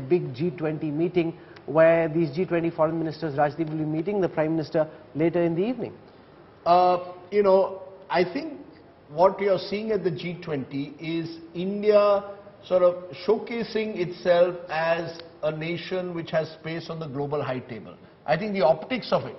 big G20 meeting where these G20 foreign ministers, Rajdeep, will be meeting the Prime Minister later in the evening? You know, I think what you're seeing at the G20 is India sort of showcasing itself as a nation which has space on the global high table. I think the optics of it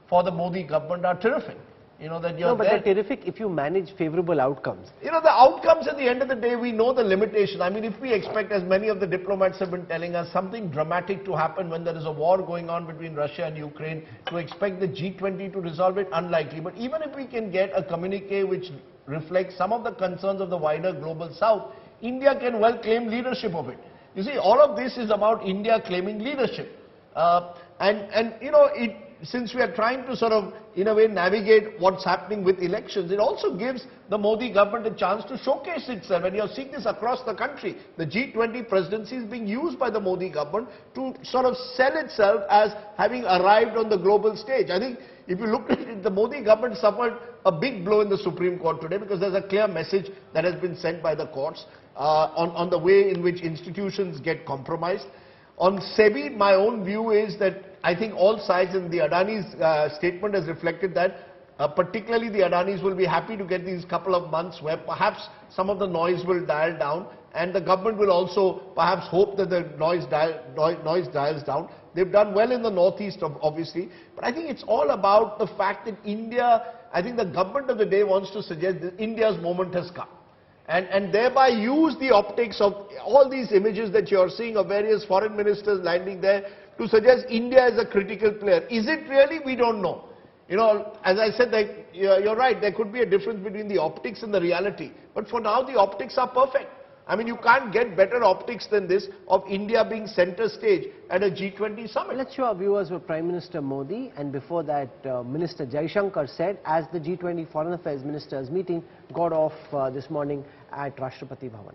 for the Modi government are terrific. You know, that you're No, but they're terrific if you manage favorable outcomes. You know, the outcomes at the end of the day, we know the limitations. I mean, if we expect, as many of the diplomats have been telling us, something dramatic to happen when there is a war going on between Russia and Ukraine, to expect the G20 to resolve it, unlikely. But even if we can get a communique which reflects some of the concerns of the wider global south, India can well claim leadership of it. You see, all of this is about India claiming leadership. And you know, since we are trying to sort of, in a way, navigate what's happening with elections, it also gives the Modi government a chance to showcase itself. And you're seeing this across the country. The G20 presidency is being used by the Modi government to sort of sell itself as having arrived on the global stage. I think if you look at it, the Modi government suffered a big blow in the Supreme Court today, because there's a clear message that has been sent by the courts on the way in which institutions get compromised. On SEBI, my own view is that I think all sides, and the Adani's statement has reflected that, particularly the Adanis will be happy to get these couple of months where perhaps some of the noise will dial down, and the government will also perhaps hope that the noise dials down. They've done well in the northeast, obviously, but I think it's all about the fact that India, I think the government of the day wants to suggest that India's moment has come. And thereby use the optics of all these images that you're seeing of various foreign ministers landing there to suggest India is a critical player. Is it really? We don't know. You know, as I said, you're right, there could be a difference between the optics and the reality. But for now, the optics are perfect. I mean, you can't get better optics than this of India being center stage at a G20 summit. Let's show our viewers what Prime Minister Modi and before that Minister Jaishankar said as the G20 Foreign Affairs Ministers meeting got off this morning at Rashtrapati Bhavan.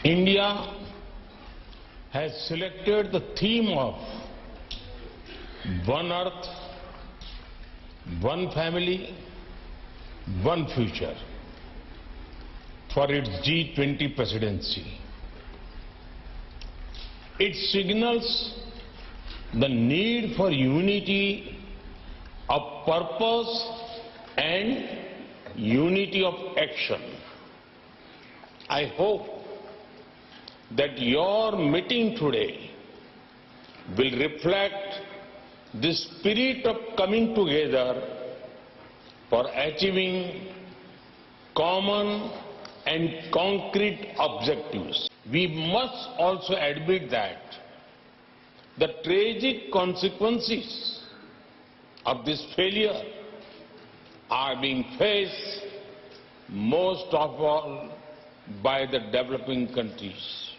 India has selected the theme of One Earth, One Family, One Future for its G20 presidency. It signals the need for unity of purpose and unity of action. I hope that your meeting today will reflect the spirit of coming together for achieving common and concrete objectives. We must also admit that the tragic consequences of this failure are being faced most of all by the developing countries.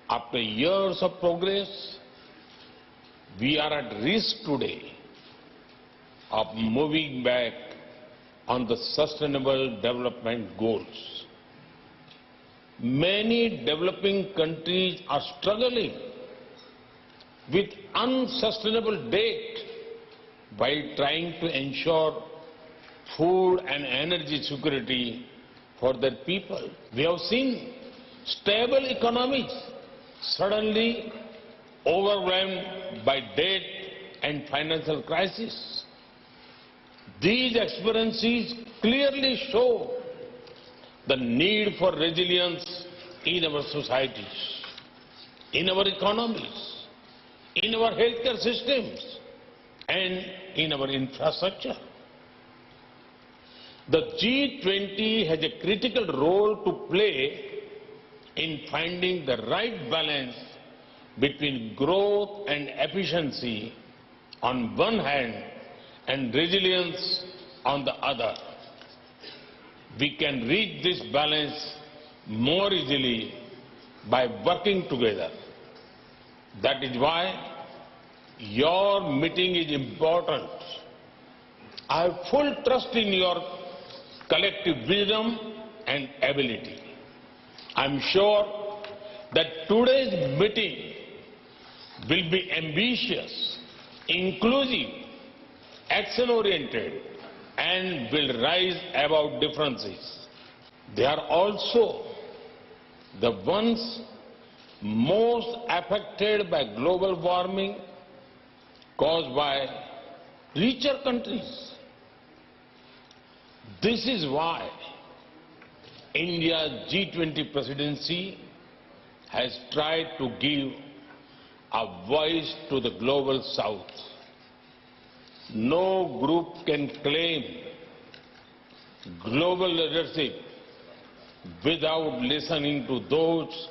After years of progress, we are at risk today of moving back on the Sustainable Development Goals. Many developing countries are struggling with unsustainable debt while trying to ensure food and energy security for their people. We have seen stable economies suddenly overwhelmed by debt and financial crisis. These experiences clearly show the need for resilience in our societies, in our economies, in our healthcare systems, and in our infrastructure. The G20 has a critical role to play in finding the right balance between growth and efficiency on one hand and resilience on the other. We can reach this balance more easily by working together. That is why your meeting is important. I have full trust in your collective wisdom and ability. I am sure that today's meeting will be ambitious, inclusive, action-oriented, and will rise above differences. They are also the ones most affected by global warming caused by richer countries. This is why India's G20 presidency has tried to give a voice to the global south. No group can claim global leadership without listening to those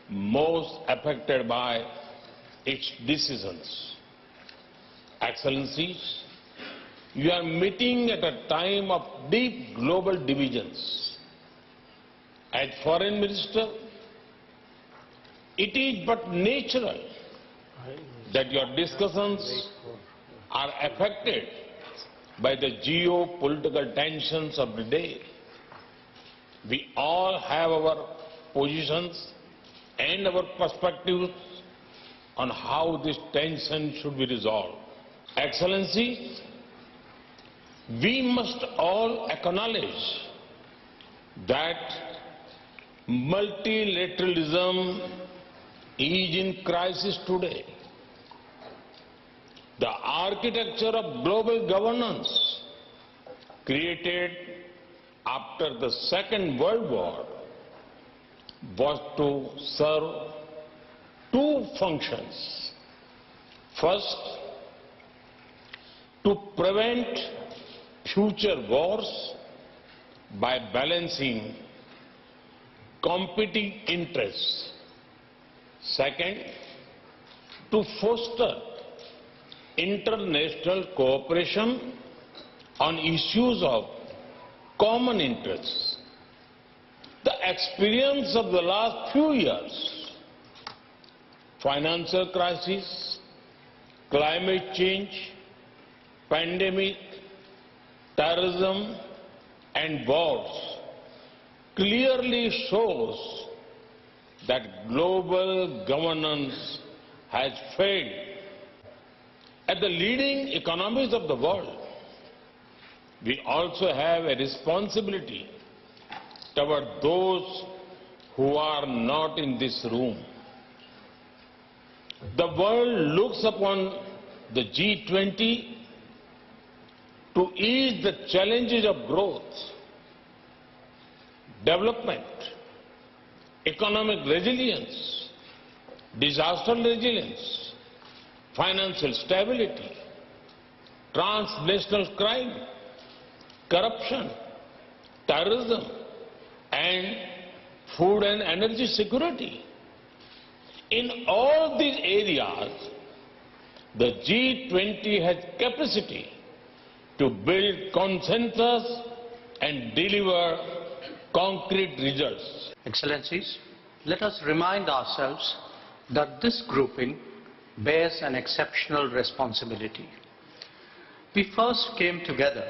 most affected by its decisions. Excellencies, you are meeting at a time of deep global divisions. As Foreign Minister, it is but natural that your discussions are affected by the geopolitical tensions of the day. We all have our positions and our perspectives on how this tension should be resolved. Excellencies, we must all acknowledge that multilateralism is in crisis today. The architecture of global governance created after the Second World War was to serve two functions. First, to prevent future wars by balancing competing interests. Second, to foster international cooperation on issues of common interest. The experience of the last few years, financial crisis, climate change, pandemic, terrorism, and wars clearly shows that global governance has failed. At the leading economies of the world, we also have a responsibility toward those who are not in this room. The world looks upon the G20 to ease the challenges of growth, development, economic resilience, disaster resilience, financial stability, transnational crime, corruption, terrorism, and food and energy security. In all these areas, the G20 has capacity to build consensus and deliver concrete results. Excellencies, let us remind ourselves that this grouping bears an exceptional responsibility. We first came together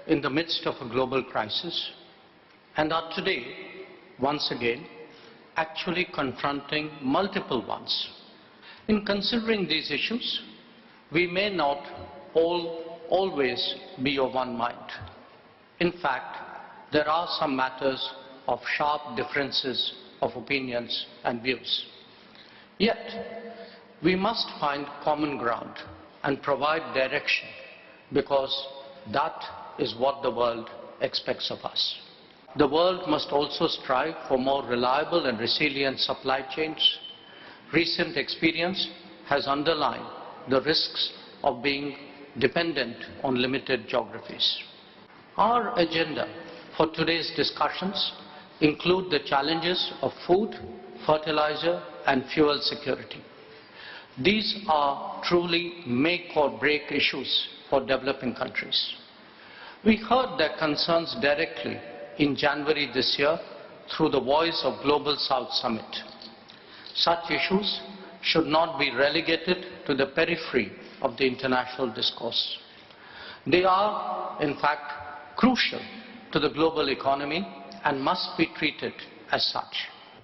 in the midst of a global crisis and are today, once again, actually confronting multiple ones. In considering these issues, we may not always be of one mind. In fact, there are some matters of sharp differences of opinions and views. Yet, we must find common ground and provide direction, because that is what the world expects of us. The world must also strive for more reliable and resilient supply chains. Recent experience has underlined the risks of being dependent on limited geographies. Our agenda for today's discussions include the challenges of food, fertilizer, and fuel security. These are truly make or break issues for developing countries. We heard their concerns directly in January this year through the Voice of Global South Summit. Such issues should not be relegated to the periphery of the international discourse. They are, in fact, crucial to the global economy and must be treated as such.